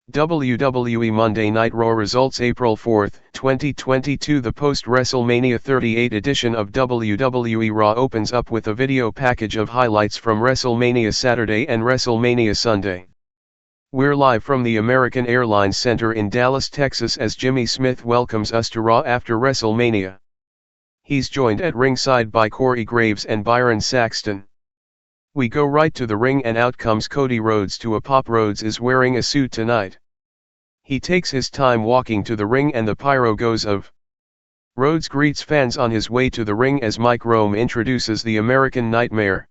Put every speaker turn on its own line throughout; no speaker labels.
WWE Monday Night Raw results April 4, 2022. The post-WrestleMania 38 edition of WWE Raw opens up with a video package of highlights from WrestleMania Saturday and WrestleMania Sunday. We're live from the American Airlines Center in Dallas, Texas as Jimmy Smith welcomes us to Raw after WrestleMania. He's joined at ringside by Corey Graves and Byron Saxton. We go right to the ring and out comes Cody Rhodes to a pop. Rhodes is wearing a suit tonight. He takes his time walking to the ring and the pyro goes off. Rhodes greets fans on his way to the ring as Mike Rome introduces the American Nightmare.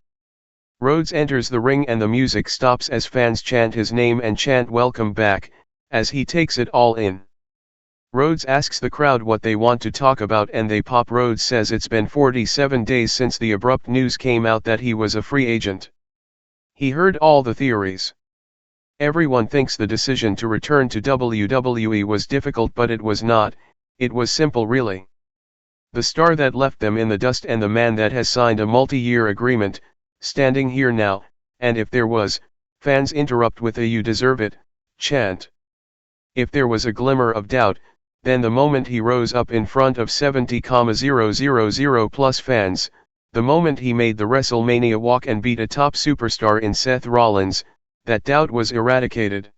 Rhodes enters the ring and the music stops as fans chant his name and chant "Welcome back," as he takes it all in. Rhodes asks the crowd what they want to talk about and they pop. Rhodes says it's been 47 days since the abrupt news came out that he was a free agent. He heard all the theories. Everyone thinks the decision to return to WWE was difficult, but it was not. It was simple, really. The star that left them in the dust and the man that has signed a multi-year agreement, standing here now, and if there was, fans interrupt with a "You deserve it" chant. If there was a glimmer of doubt, then the moment he rose up in front of 70,000 plus fans, the moment he made the WrestleMania walk and beat a top superstar in Seth Rollins, that doubt was eradicated.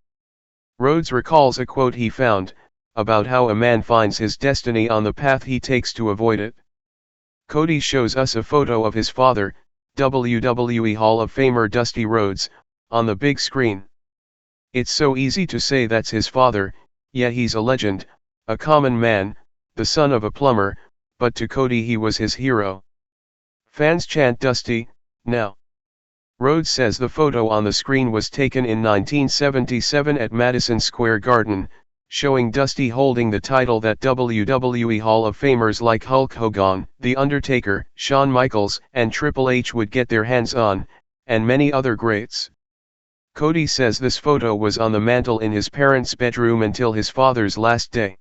Rhodes recalls a quote he found, about how a man finds his destiny on the path he takes to avoid it. Cody shows us a photo of his father, WWE Hall of Famer Dusty Rhodes, on the big screen. It's so easy to say that's his father, yet he's a legend, a common man, the son of a plumber, but to Cody he was his hero. Fans chant "Dusty, now." Rhodes says the photo on the screen was taken in 1977 at Madison Square Garden, showing Dusty holding the title that WWE Hall of Famers like Hulk Hogan, The Undertaker, Shawn Michaels, and Triple H would get their hands on, and many other greats. Cody says this photo was on the mantle in his parents' bedroom until his father's last day.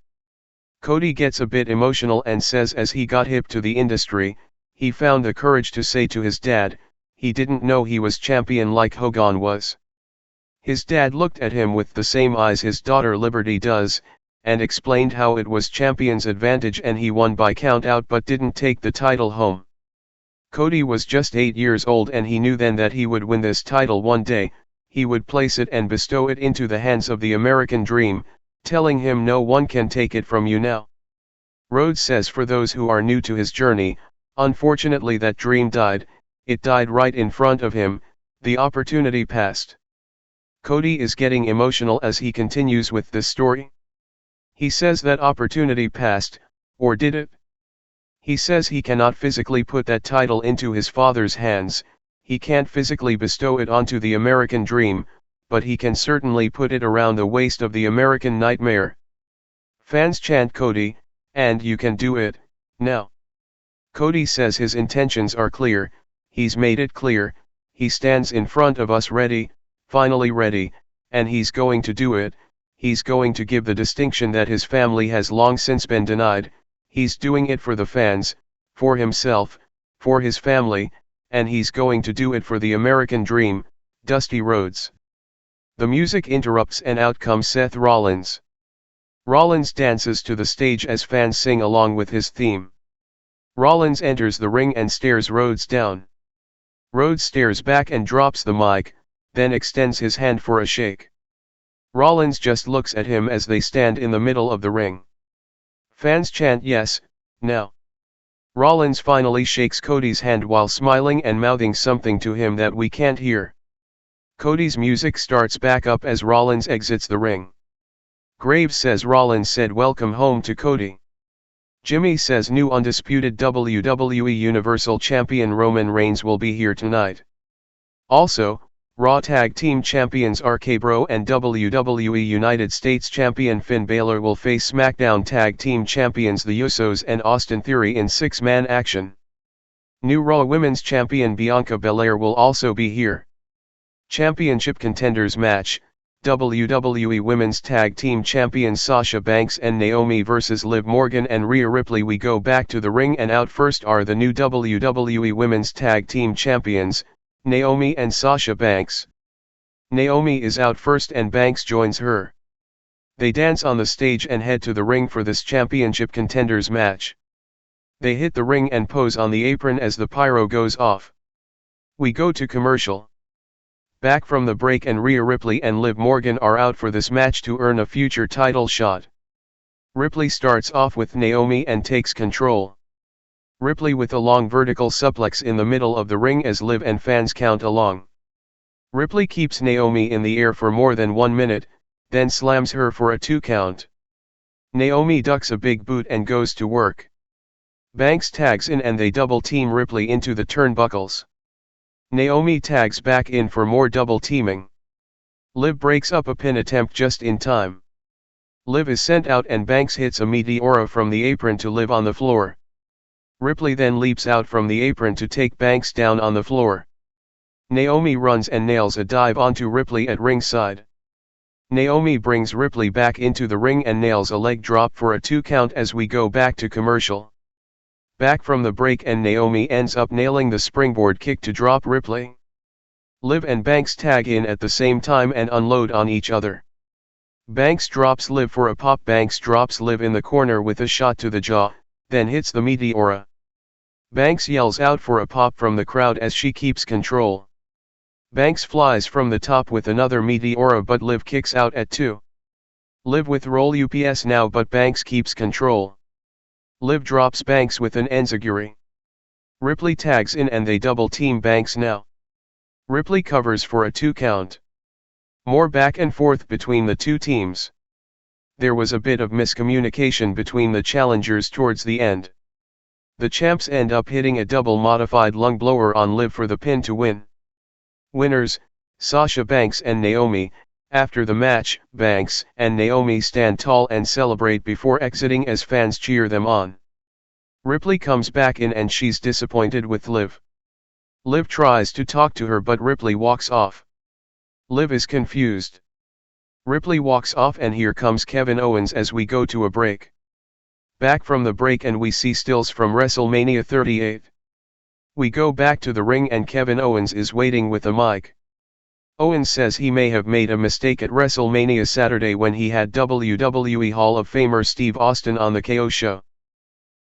Cody gets a bit emotional and says as he got hip to the industry, he found the courage to say to his dad, he didn't know he was champion like Hogan was. His dad looked at him with the same eyes his daughter Liberty does, and explained how it was champion's advantage and he won by count out but didn't take the title home. Cody was just 8 years old and he knew then that he would win this title one day. He would place it and bestow it into the hands of the American Dream, telling him no one can take it from you now. Rhodes says for those who are new to his journey, unfortunately that dream died, it died right in front of him, the opportunity passed. Cody is getting emotional as he continues with this story. He says that opportunity passed, or did it? He says he cannot physically put that title into his father's hands. He can't physically bestow it onto the American Dream, but he can certainly put it around the waist of the American Nightmare. Fans chant Cody, and you can do it, now. Cody says his intentions are clear, he's made it clear, he stands in front of us ready, finally ready, and he's going to do it, he's going to give the distinction that his family has long since been denied, he's doing it for the fans, for himself, for his family, and he's going to do it for the American Dream, Dusty Rhodes. The music interrupts and out comes Seth Rollins. Rollins dances to the stage as fans sing along with his theme. Rollins enters the ring and stares Rhodes down. Rhodes stares back and drops the mic, then extends his hand for a shake. Rollins just looks at him as they stand in the middle of the ring. Fans chant "Yes, now." Rollins finally shakes Cody's hand while smiling and mouthing something to him that we can't hear. Cody's music starts back up as Rollins exits the ring. Graves says Rollins said welcome home to Cody. Jimmy says new undisputed WWE Universal Champion Roman Reigns will be here tonight. Also, Raw Tag Team Champions RK-Bro and WWE United States Champion Finn Bálor will face SmackDown Tag Team Champions the Usos and Austin Theory in 6-man action. New Raw Women's Champion Bianca Belair will also be here. Championship Contenders match, WWE Women's Tag Team Champions Sasha Banks and Naomi vs Liv Morgan and Rhea Ripley. We go back to the ring and out first are the new WWE Women's Tag Team Champions, Naomi and Sasha Banks. Naomi is out first and Banks joins her. They dance on the stage and head to the ring for this championship contenders match. They hit the ring and pose on the apron as the pyro goes off. We go to commercial. Back from the break, and Rhea Ripley and Liv Morgan are out for this match to earn a future title shot. Ripley starts off with Naomi and takes control. Ripley with a long vertical suplex in the middle of the ring as Liv and fans count along. Ripley keeps Naomi in the air for more than 1 minute, then slams her for a 2 count. Naomi ducks a big boot and goes to work. Banks tags in and they double team Ripley into the turnbuckles. Naomi tags back in for more double teaming. Liv breaks up a pin attempt just in time. Liv is sent out and Banks hits a Meteora from the apron to Liv on the floor. Ripley then leaps out from the apron to take Banks down on the floor. Naomi runs and nails a dive onto Ripley at ringside. Naomi brings Ripley back into the ring and nails a leg drop for a 2 count as we go back to commercial. Back from the break, and Naomi ends up nailing the springboard kick to drop Ripley. Liv and Banks tag in at the same time and unload on each other. Banks drops Liv for a pop. Banks drops Liv in the corner with a shot to the jaw, then hits the Meteora. Banks yells out for a pop from the crowd as she keeps control. Banks flies from the top with another Meteora, but Liv kicks out at 2. Liv with roll ups now, but Banks keeps control. Liv drops Banks with an enziguri. Ripley tags in and they double team Banks now. Ripley covers for a 2 count. More back and forth between the two teams. There was a bit of miscommunication between the challengers towards the end. The champs end up hitting a double modified lung blower on Liv for the pin to win. Winners, Sasha Banks and Naomi. After the match, Banks and Naomi stand tall and celebrate before exiting as fans cheer them on. Ripley comes back in and she's disappointed with Liv. Liv tries to talk to her but Ripley walks off. Liv is confused. Ripley walks off and here comes Kevin Owens as we go to a break. Back from the break and we see stills from WrestleMania 38. We go back to the ring and Kevin Owens is waiting with a mic. Owens says he may have made a mistake at WrestleMania Saturday when he had WWE Hall of Famer Steve Austin on the KO show.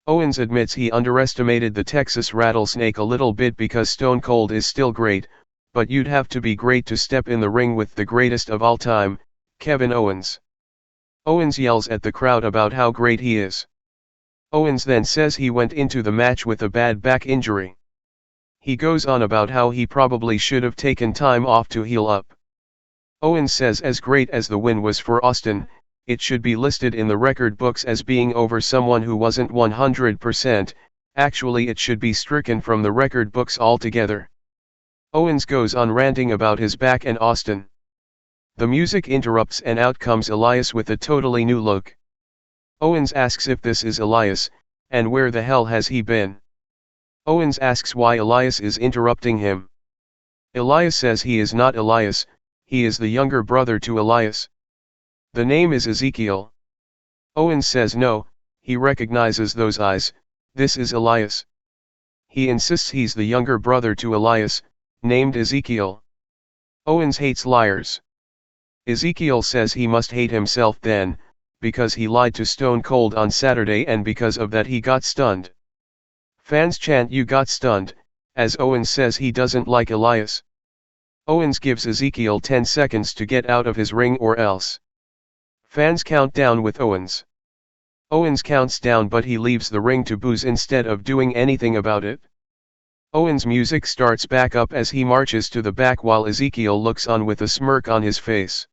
Owens admits he underestimated the Texas Rattlesnake a little bit because Stone Cold is still great, but you'd have to be great to step in the ring with the greatest of all time, Kevin Owens. Owens yells at the crowd about how great he is. Owens then says he went into the match with a bad back injury. He goes on about how he probably should have taken time off to heal up. Owens says as great as the win was for Austin, it should be listed in the record books as being over someone who wasn't 100%, actually it should be stricken from the record books altogether. Owens goes on ranting about his back and Austin. The music interrupts and out comes Elias with a totally new look. Owens asks if this is Elias, and where the hell has he been? Owens asks why Elias is interrupting him. Elias says he is not Elias, he is the younger brother to Elias. The name is Ezekiel. Owens says no, he recognizes those eyes, this is Elias. He insists he's the younger brother to Elias, named Ezekiel. Owens hates liars. Ezekiel says he must hate himself then, because he lied to Stone Cold on Saturday and because of that he got stunned. Fans chant "You got stunned," as Owens says he doesn't like Elias. Owens gives Ezekiel 10 seconds to get out of his ring or else. Fans count down with Owens. Owens counts down but he leaves the ring to booze instead of doing anything about it. Owens' music starts back up as he marches to the back while Ezekiel looks on with a smirk on his face.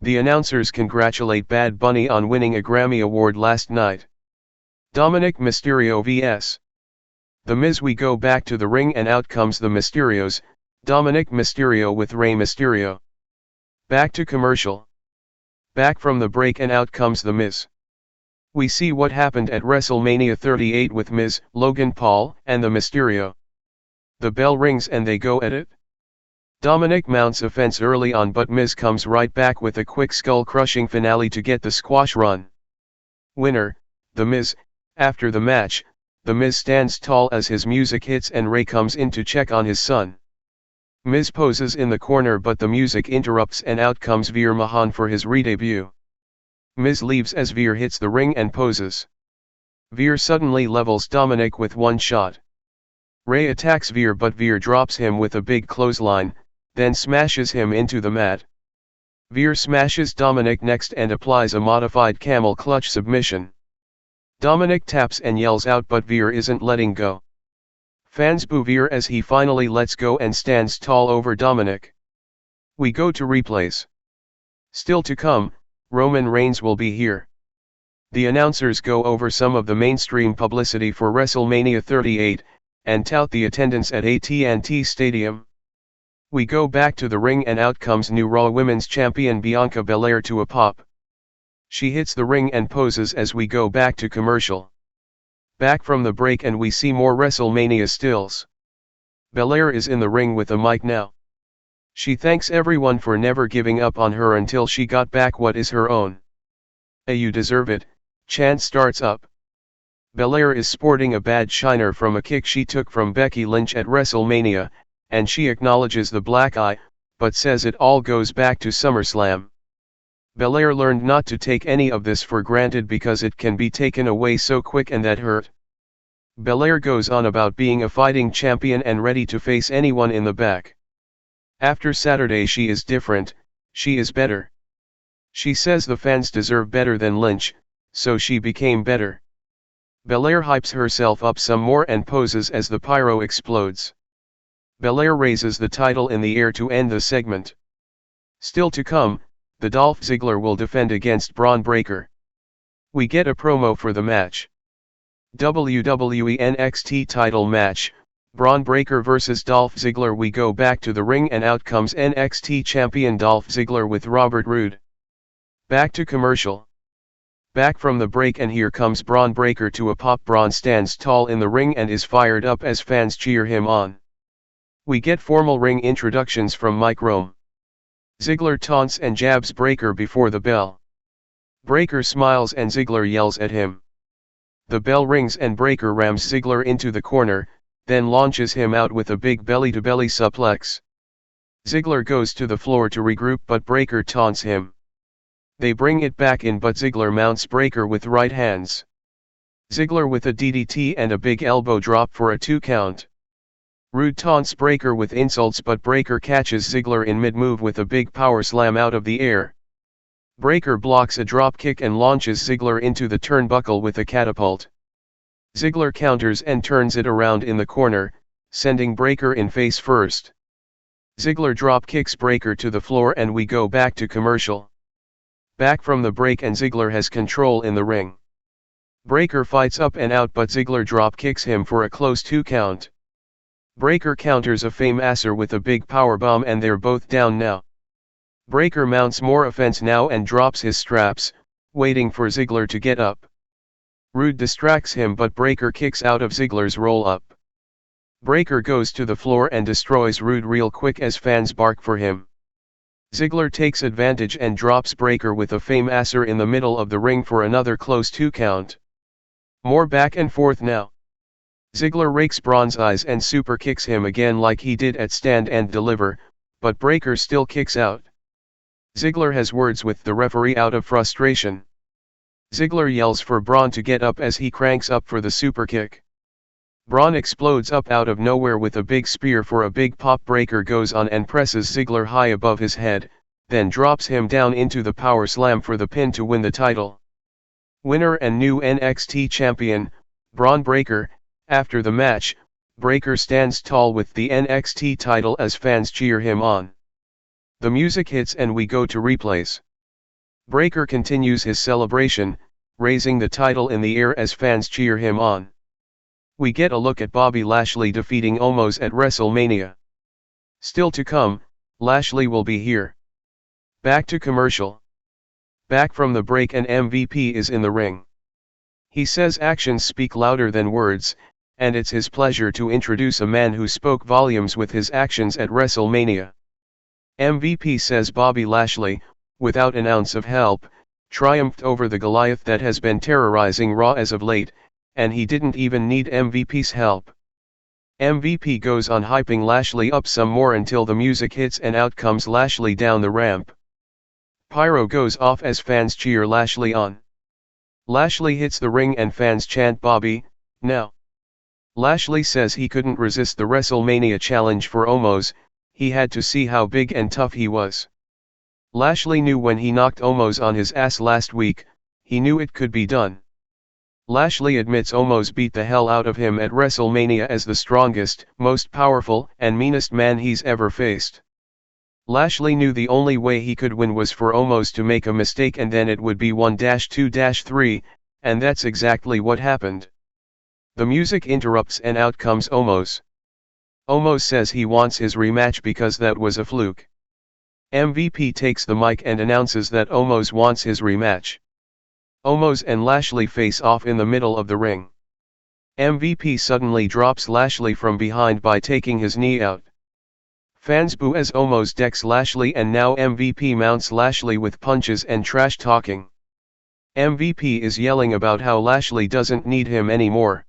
The announcers congratulate Bad Bunny on winning a Grammy Award last night. Dominic Mysterio vs. The Miz. We go back to the ring and out comes the Mysterios, Dominic Mysterio with Rey Mysterio. Back to commercial. Back from the break and out comes the Miz. We see what happened at WrestleMania 38 with Miz, Logan Paul, and the Mysterio. The bell rings and they go at it. Dominic mounts a fence early on but Miz comes right back with a quick skull-crushing finale to get the squash run. Winner, The Miz. After the match, The Miz stands tall as his music hits and Rey comes in to check on his son. Miz poses in the corner but the music interrupts and out comes Veer Mahaan for his re-debut. Miz leaves as Veer hits the ring and poses. Veer suddenly levels Dominic with one shot. Rey attacks Veer but Veer drops him with a big clothesline, then smashes him into the mat. Veer smashes Dominic next and applies a modified camel clutch submission. Dominic taps and yells out but Veer isn't letting go. Fans boo Veer as he finally lets go and stands tall over Dominic. We go to replays. Still to come, Roman Reigns will be here. The announcers go over some of the mainstream publicity for WrestleMania 38, and tout the attendance at AT&T Stadium. We go back to the ring and out comes new Raw Women's Champion Bianca Belair to a pop. She hits the ring and poses as we go back to commercial. Back from the break and we see more WrestleMania stills. Belair is in the ring with a mic now. She thanks everyone for never giving up on her until she got back what is her own. You deserve it, chant starts up. Belair is sporting a bad shiner from a kick she took from Becky Lynch at WrestleMania, and she acknowledges the black eye, but says it all goes back to SummerSlam. Belair learned not to take any of this for granted because it can be taken away so quick and that hurt. Belair goes on about being a fighting champion and ready to face anyone in the back. After Saturday she is different, she is better. She says the fans deserve better than Lynch, so she became better. Belair hypes herself up some more and poses as the pyro explodes. Belair raises the title in the air to end the segment. Still to come, the Dolph Ziggler will defend against Bron Breakker. We get a promo for the match. WWE NXT title match, Bron Breakker vs Dolph Ziggler. We go back to the ring and out comes NXT champion Dolph Ziggler with Robert Roode. Back to commercial. Back from the break and here comes Bron Breakker to a pop. Bron stands tall in the ring and is fired up as fans cheer him on. We get formal ring introductions from Mike Rome. Ziggler taunts and jabs Breakker before the bell. Breakker smiles and Ziggler yells at him. The bell rings and Breakker rams Ziggler into the corner, then launches him out with a big belly-to-belly suplex. Ziggler goes to the floor to regroup but Breakker taunts him. They bring it back in but Ziggler mounts Breakker with right hands. Ziggler with a DDT and a big elbow drop for a 2 count. Roode taunts Breakker with insults but Breakker catches Ziggler in mid-move with a big power slam out of the air. Breakker blocks a drop kick and launches Ziggler into the turnbuckle with a catapult. Ziggler counters and turns it around in the corner, sending Breakker in face first. Ziggler drop kicks Breakker to the floor and we go back to commercial. Back from the break and Ziggler has control in the ring. Breakker fights up and out but Ziggler drop kicks him for a close 2 count. Breakker counters a Fameasser with a big powerbomb and they're both down now. Breakker mounts more offense now and drops his straps, waiting for Ziggler to get up. Roode distracts him but Breakker kicks out of Ziggler's roll-up. Breakker goes to the floor and destroys Roode real quick as fans bark for him. Ziggler takes advantage and drops Breakker with a Fameasser in the middle of the ring for another close 2 count. More back and forth now. Ziggler rakes Bron's eyes and super kicks him again like he did at Stand and Deliver, but Breakker still kicks out. Ziggler has words with the referee out of frustration. Ziggler yells for Bron to get up as he cranks up for the super kick. Bron explodes up out of nowhere with a big spear for a big pop. Breakker goes on and presses Ziggler high above his head, then drops him down into the power slam for the pin to win the title. Winner and new NXT champion, Bron Breakker. After the match, Breakker stands tall with the NXT title as fans cheer him on. The music hits and we go to replays. Breakker continues his celebration, raising the title in the air as fans cheer him on. We get a look at Bobby Lashley defeating Omos at WrestleMania. Still to come, Lashley will be here. Back to commercial. Back from the break and MVP is in the ring. He says actions speak louder than words, and it's his pleasure to introduce a man who spoke volumes with his actions at WrestleMania. MVP says Bobby Lashley, without an ounce of help, triumphed over the Goliath that has been terrorizing Raw as of late, and he didn't even need MVP's help. MVP goes on hyping Lashley up some more until the music hits and out comes Lashley down the ramp. Pyro goes off as fans cheer Lashley on. Lashley hits the ring and fans chant Bobby, now. Lashley says he couldn't resist the WrestleMania challenge for Omos, he had to see how big and tough he was. Lashley knew when he knocked Omos on his ass last week, he knew it could be done. Lashley admits Omos beat the hell out of him at WrestleMania as the strongest, most powerful, and meanest man he's ever faced. Lashley knew the only way he could win was for Omos to make a mistake and then it would be 1-2-3, and that's exactly what happened. The music interrupts and out comes Omos. Omos says he wants his rematch because that was a fluke. MVP takes the mic and announces that Omos wants his rematch. Omos and Lashley face off in the middle of the ring. MVP suddenly drops Lashley from behind by taking his knee out. Fans boo as Omos decks Lashley and now MVP mounts Lashley with punches and trash talking. MVP is yelling about how Lashley doesn't need him anymore.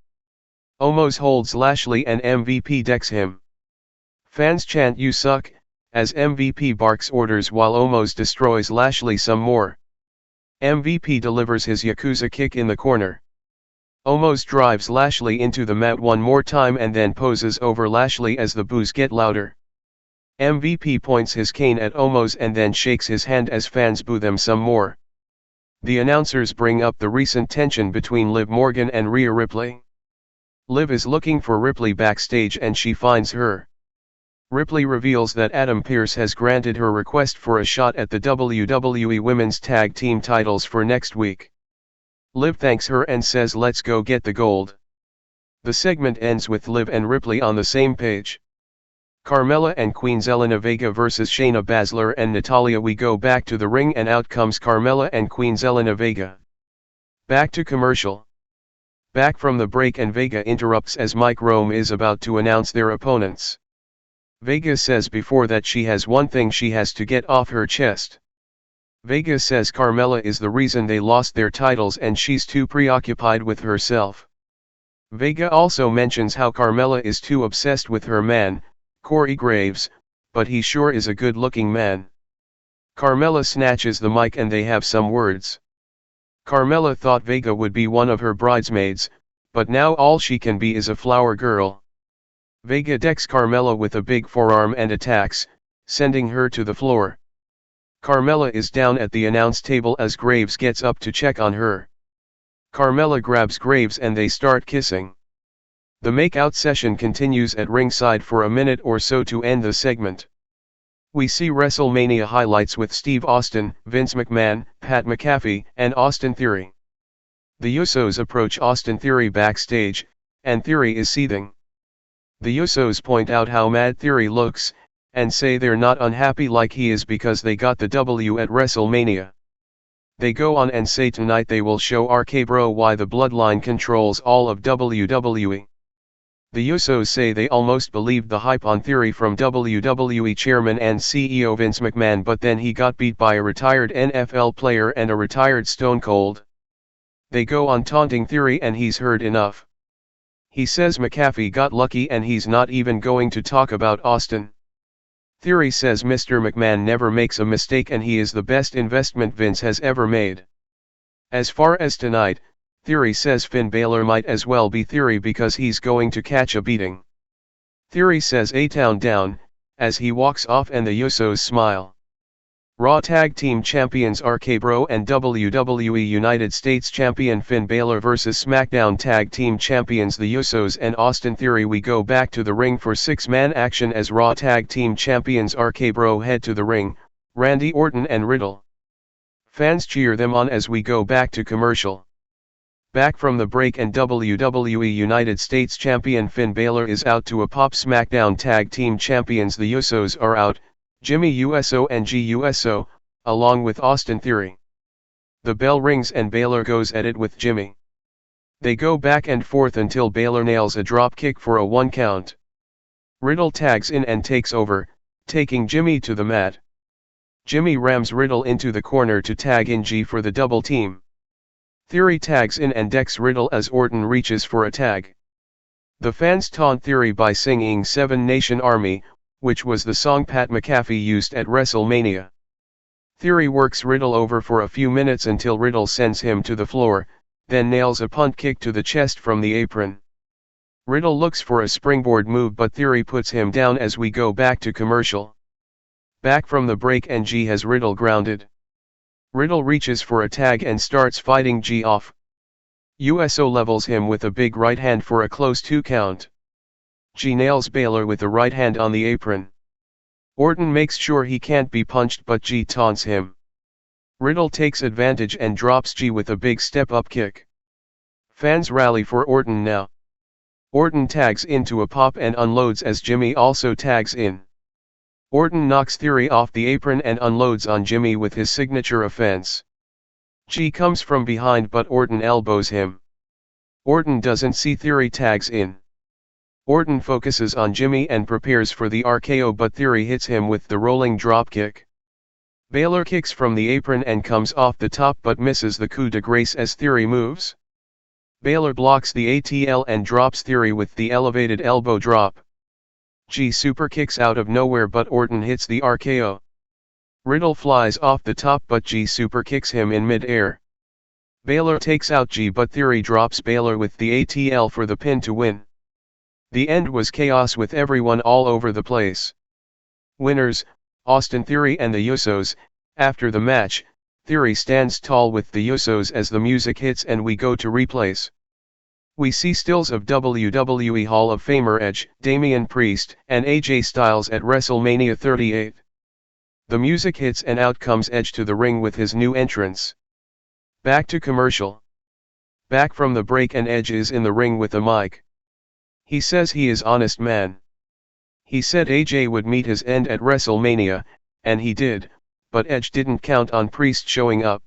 Omos holds Lashley and MVP decks him. Fans chant "You suck," as MVP barks orders while Omos destroys Lashley some more. MVP delivers his Yakuza kick in the corner. Omos drives Lashley into the mat one more time and then poses over Lashley as the boos get louder. MVP points his cane at Omos and then shakes his hand as fans boo them some more. The announcers bring up the recent tension between Liv Morgan and Rhea Ripley. Liv is looking for Ripley backstage and she finds her. Ripley reveals that Adam Pearce has granted her request for a shot at the WWE Women's Tag Team titles for next week. Liv thanks her and says let's go get the gold. The segment ends with Liv and Ripley on the same page. Carmella and Queen Zelina Vega vs Shayna Baszler and Natalya. We go back to the ring and out comes Carmella and Queen Zelina Vega. Back to commercial. Back from the break and Vega interrupts as Mike Rome is about to announce their opponents. Vega says before that she has one thing she has to get off her chest. Vega says Carmella is the reason they lost their titles and she's too preoccupied with herself. Vega also mentions how Carmella is too obsessed with her man, Corey Graves, but he sure is a good-looking man. Carmella snatches the mic and they have some words. Carmella thought Vega would be one of her bridesmaids, but now all she can be is a flower girl. Vega decks Carmella with a big forearm and attacks, sending her to the floor. Carmella is down at the announce table as Graves gets up to check on her. Carmella grabs Graves and they start kissing. The make-out session continues at ringside for a minute or so to end the segment. We see WrestleMania highlights with Steve Austin, Vince McMahon, Pat McAfee, and Austin Theory. The Usos approach Austin Theory backstage, and Theory is seething. The Usos point out how mad Theory looks, and say they're not unhappy like he is because they got the W at WrestleMania. They go on and say tonight they will show RK Bro why the Bloodline controls all of WWE. The Usos say they almost believed the hype on Theory from WWE Chairman and CEO Vince McMahon, but then he got beat by a retired NFL player and a retired Stone Cold. They go on taunting Theory and he's heard enough. He says McAfee got lucky and he's not even going to talk about Austin. Theory says Mr. McMahon never makes a mistake and he is the best investment Vince has ever made. As far as tonight, Theory says Finn Bálor might as well be Theory because he's going to catch a beating. Theory says A-Town down, as he walks off and the Usos smile. Raw Tag Team Champions RK Bro and WWE United States Champion Finn Bálor vs SmackDown Tag Team Champions the Usos and Austin Theory. We go back to the ring for six-man action as Raw Tag Team Champions RK Bro head to the ring, Randy Orton and Riddle. Fans cheer them on as we go back to commercial. Back from the break and WWE United States Champion Finn Bálor is out to a pop SmackDown Tag Team Champions. The Usos are out, Jimmy Uso and G Uso, along with Austin Theory. The bell rings and Bálor goes at it with Jimmy. They go back and forth until Bálor nails a drop kick for a 1 count. Riddle tags in and takes over, taking Jimmy to the mat. Jimmy rams Riddle into the corner to tag in G for the double team. Theory tags in and decks Riddle as Orton reaches for a tag. The fans taunt Theory by singing Seven Nation Army, which was the song Pat McAfee used at WrestleMania. Theory works Riddle over for a few minutes until Riddle sends him to the floor, then nails a punt kick to the chest from the apron. Riddle looks for a springboard move but Theory puts him down as we go back to commercial. Back from the break and G has Riddle grounded. Riddle reaches for a tag and starts fighting G off. Uso levels him with a big right hand for a close 2 count. G nails Bálor with a right hand on the apron. Orton makes sure he can't be punched but G taunts him. Riddle takes advantage and drops G with a big step-up kick. Fans rally for Orton now. Orton tags into a pop and unloads as Jimmy also tags in. Orton knocks Theory off the apron and unloads on Jimmy with his signature offense. G comes from behind but Orton elbows him. Orton doesn't see Theory tags in. Orton focuses on Jimmy and prepares for the RKO but Theory hits him with the rolling dropkick. Bálor kicks from the apron and comes off the top but misses the coup de grace as Theory moves. Bálor blocks the ATL and drops Theory with the elevated elbow drop. G super kicks out of nowhere but Orton hits the RKO. Riddle flies off the top but G super kicks him in mid-air. Bálor takes out G but Theory drops Bálor with the ATL for the pin to win. The end was chaos with everyone all over the place. Winners, Austin Theory and the Usos. After the match, Theory stands tall with the Usos as the music hits and we go to replays. We see stills of WWE Hall of Famer Edge, Damian Priest, and AJ Styles at WrestleMania 38. The music hits and out comes Edge to the ring with his new entrance. Back to commercial. Back from the break and Edge is in the ring with a mic. He says he is honest man. He said AJ would meet his end at WrestleMania, and he did, but Edge didn't count on Priest showing up.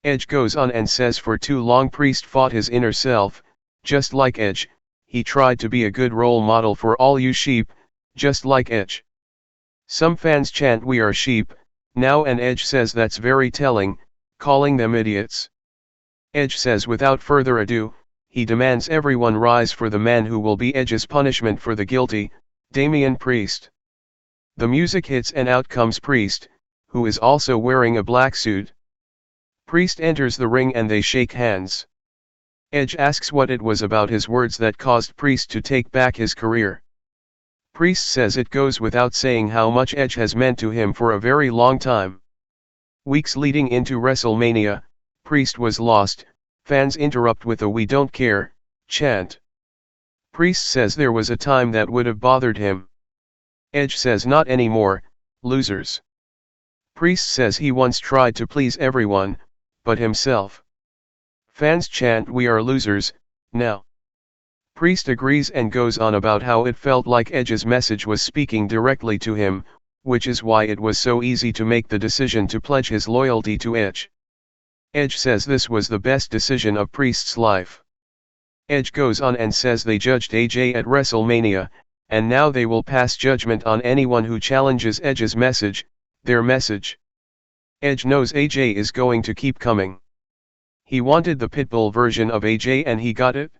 Edge goes on and says for too long Priest fought his inner self, just like Edge, he tried to be a good role model for all you sheep, just like Edge. Some fans chant we are sheep, now and Edge says that's very telling, calling them idiots. Edge says without further ado, he demands everyone rise for the man who will be Edge's punishment for the guilty, Damian Priest. The music hits and out comes Priest, who is also wearing a black suit. Priest enters the ring and they shake hands. Edge asks what it was about his words that caused Priest to take back his career. Priest says it goes without saying how much Edge has meant to him for a very long time. Weeks leading into WrestleMania, Priest was lost. Fans interrupt with a "we don't care" chant. Priest says there was a time that would have bothered him. Edge says not anymore, losers. Priest says he once tried to please everyone, but himself. Fans chant we are losers, now. Priest agrees and goes on about how it felt like Edge's message was speaking directly to him, which is why it was so easy to make the decision to pledge his loyalty to Edge. Edge says this was the best decision of Priest's life. Edge goes on and says they judged AJ at WrestleMania, and now they will pass judgment on anyone who challenges Edge's message, their message. Edge knows AJ is going to keep coming. He wanted the Pitbull version of AJ and he got it.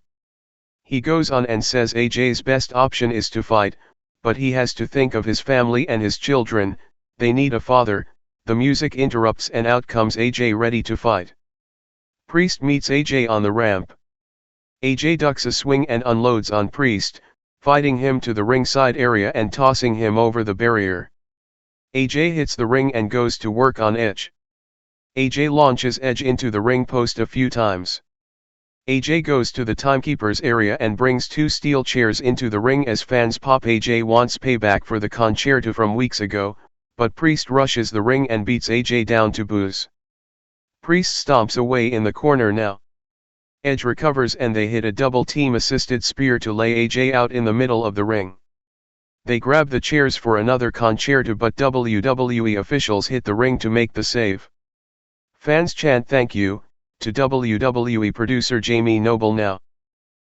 He goes on and says AJ's best option is to fight, but he has to think of his family and his children, they need a father. The music interrupts and out comes AJ ready to fight. Priest meets AJ on the ramp. AJ ducks a swing and unloads on Priest, fighting him to the ringside area and tossing him over the barrier. AJ hits the ring and goes to work on Edge. AJ launches Edge into the ring post a few times. AJ goes to the timekeeper's area and brings 2 steel chairs into the ring as fans pop. AJ wants payback for the concerto from weeks ago, but Priest rushes the ring and beats AJ down to boos. Priest stomps away in the corner now. Edge recovers and they hit a double team assisted spear to lay AJ out in the middle of the ring. They grab the chairs for another concerto but WWE officials hit the ring to make the save. Fans chant thank you to WWE producer Jamie Noble now.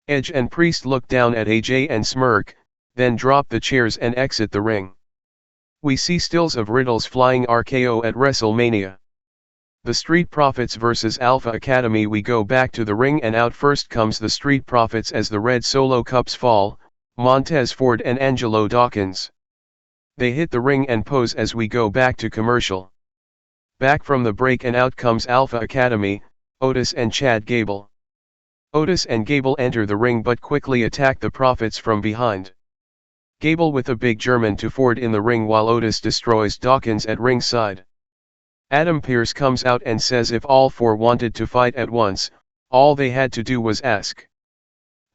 Edge and Priest look down at AJ and smirk, then drop the chairs and exit the ring. We see stills of Riddle's flying RKO at WrestleMania. The Street Profits vs Alpha Academy. We go back to the ring and out first comes the Street Profits as the red solo cups fall, Montez Ford and Angelo Dawkins. They hit the ring and pose as we go back to commercial. Back from the break and out comes Alpha Academy, Otis and Chad Gable. Otis and Gable enter the ring but quickly attack the Profits from behind. Gable with a big German to Ford in the ring while Otis destroys Dawkins at ringside. Adam Pearce comes out and says if all four wanted to fight at once, all they had to do was ask.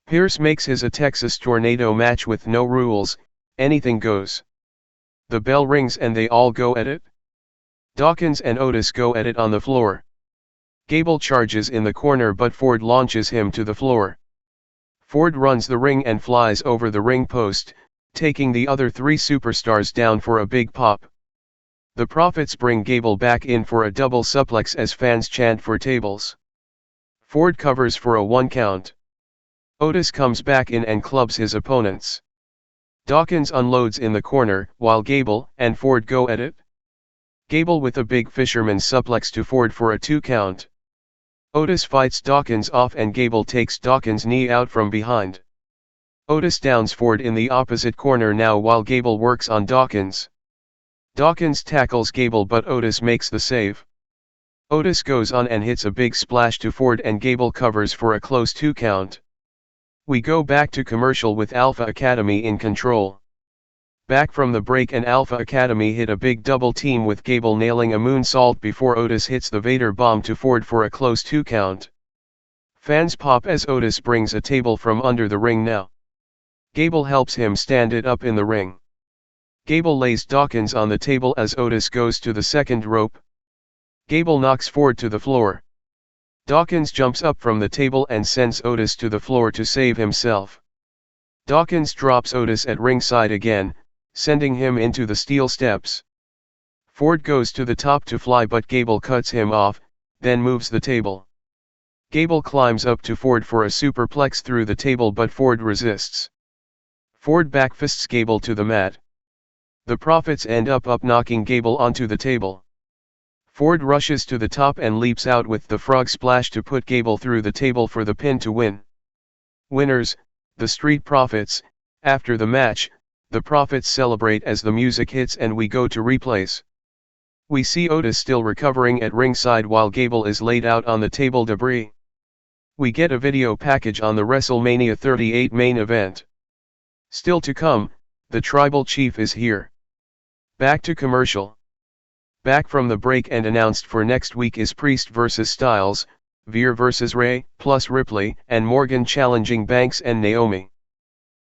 Pearce makes his a Texas Tornado match with no rules, anything goes. The bell rings and they all go at it. Dawkins and Otis go at it on the floor. Gable charges in the corner but Ford launches him to the floor. Ford runs the ring and flies over the ring post, taking the other three superstars down for a big pop. The Profits bring Gable back in for a double suplex as fans chant for tables. Ford covers for a 1 count. Otis comes back in and clubs his opponents. Dawkins unloads in the corner, while Gable and Ford go at it. Gable with a big fisherman suplex to Ford for a 2 count. Otis fights Dawkins off and Gable takes Dawkins' knee out from behind. Otis downs Ford in the opposite corner now while Gable works on Dawkins. Dawkins tackles Gable but Otis makes the save. Otis goes on and hits a big splash to Ford and Gable covers for a close 2 count. We go back to commercial with Alpha Academy in control. Back from the break and Alpha Academy hit a big double team with Gable nailing a moonsault before Otis hits the Vader bomb to Ford for a close 2 count. Fans pop as Otis brings a table from under the ring now. Gable helps him stand it up in the ring. Gable lays Dawkins on the table as Otis goes to the second rope. Gable knocks Ford to the floor. Dawkins jumps up from the table and sends Otis to the floor to save himself. Dawkins drops Otis at ringside again, sending him into the steel steps. Ford goes to the top to fly but Gable cuts him off, then moves the table. Gable climbs up to Ford for a superplex through the table but Ford resists. Ford backfists Gable to the mat. The Profits end up knocking Gable onto the table. Ford rushes to the top and leaps out with the frog splash to put Gable through the table for the pin to win. Winners, the Street Profits. After the match, the Profits celebrate as the music hits and we go to replays. We see Otis still recovering at ringside while Gable is laid out on the table debris. We get a video package on the WrestleMania 38 main event. Still to come, the Tribal Chief is here. Back to commercial. Back from the break and announced for next week is Priest vs Styles, Veer vs Rey, plus Ripley and Morgan challenging Banks and Naomi.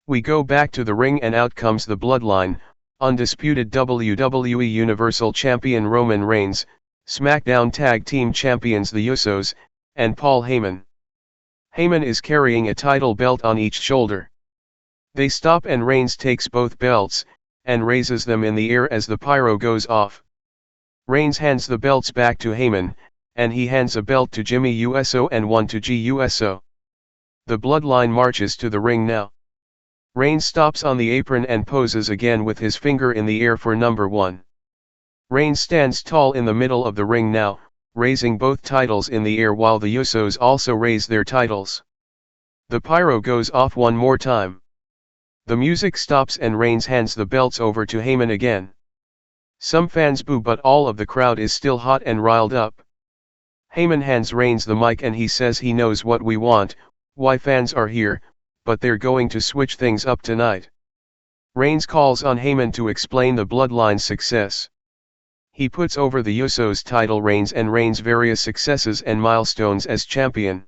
We go back to the ring and out comes the Bloodline, undisputed WWE Universal Champion Roman Reigns, SmackDown Tag Team Champions the Usos, and Paul Heyman. Heyman is carrying a title belt on each shoulder. They stop and Reigns takes both belts, and raises them in the air as the pyro goes off. Reigns hands the belts back to Heyman, and he hands a belt to Jimmy Uso and one to G-Uso. The Bloodline marches to the ring now. Reigns stops on the apron and poses again with his finger in the air for number 1. Reigns stands tall in the middle of the ring now, raising both titles in the air while the Usos also raise their titles. The pyro goes off one more time. The music stops and Reigns hands the belts over to Heyman again. Some fans boo but all of the crowd is still hot and riled up. Heyman hands Reigns the mic and he says he knows what we want, why fans are here, but they're going to switch things up tonight. Reigns calls on Heyman to explain the Bloodline's success. He puts over the Usos' title reigns and Reigns' various successes and milestones as champion.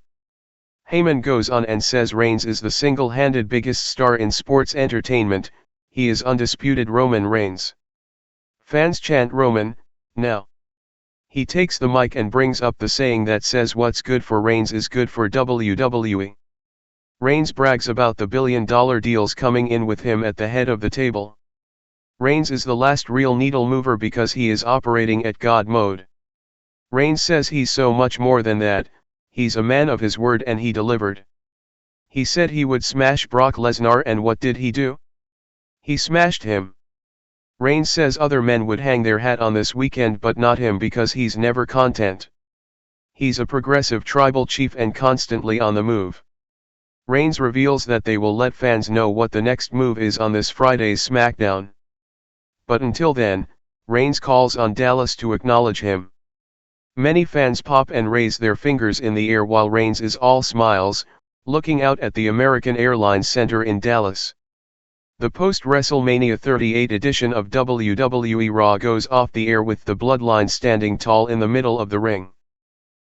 Heyman goes on and says Reigns is the single-handed biggest star in sports entertainment, he is undisputed Roman Reigns. Fans chant Roman, now. He takes the mic and brings up the saying that says what's good for Reigns is good for WWE. Reigns brags about the billion-dollar deals coming in with him at the head of the table. Reigns is the last real needle mover because he is operating at God mode. Reigns says he's so much more than that, he's a man of his word and he delivered. He said he would smash Brock Lesnar and what did he do? He smashed him. Reigns says other men would hang their hat on this weekend but not him because he's never content. He's a progressive tribal chief and constantly on the move. Reigns reveals that they will let fans know what the next move is on this Friday's SmackDown. But until then, Reigns calls on Dallas to acknowledge him. Many fans pop and raise their fingers in the air while Reigns is all smiles, looking out at the American Airlines Center in Dallas. The post-WrestleMania 38 edition of WWE Raw goes off the air with the Bloodline standing tall in the middle of the ring.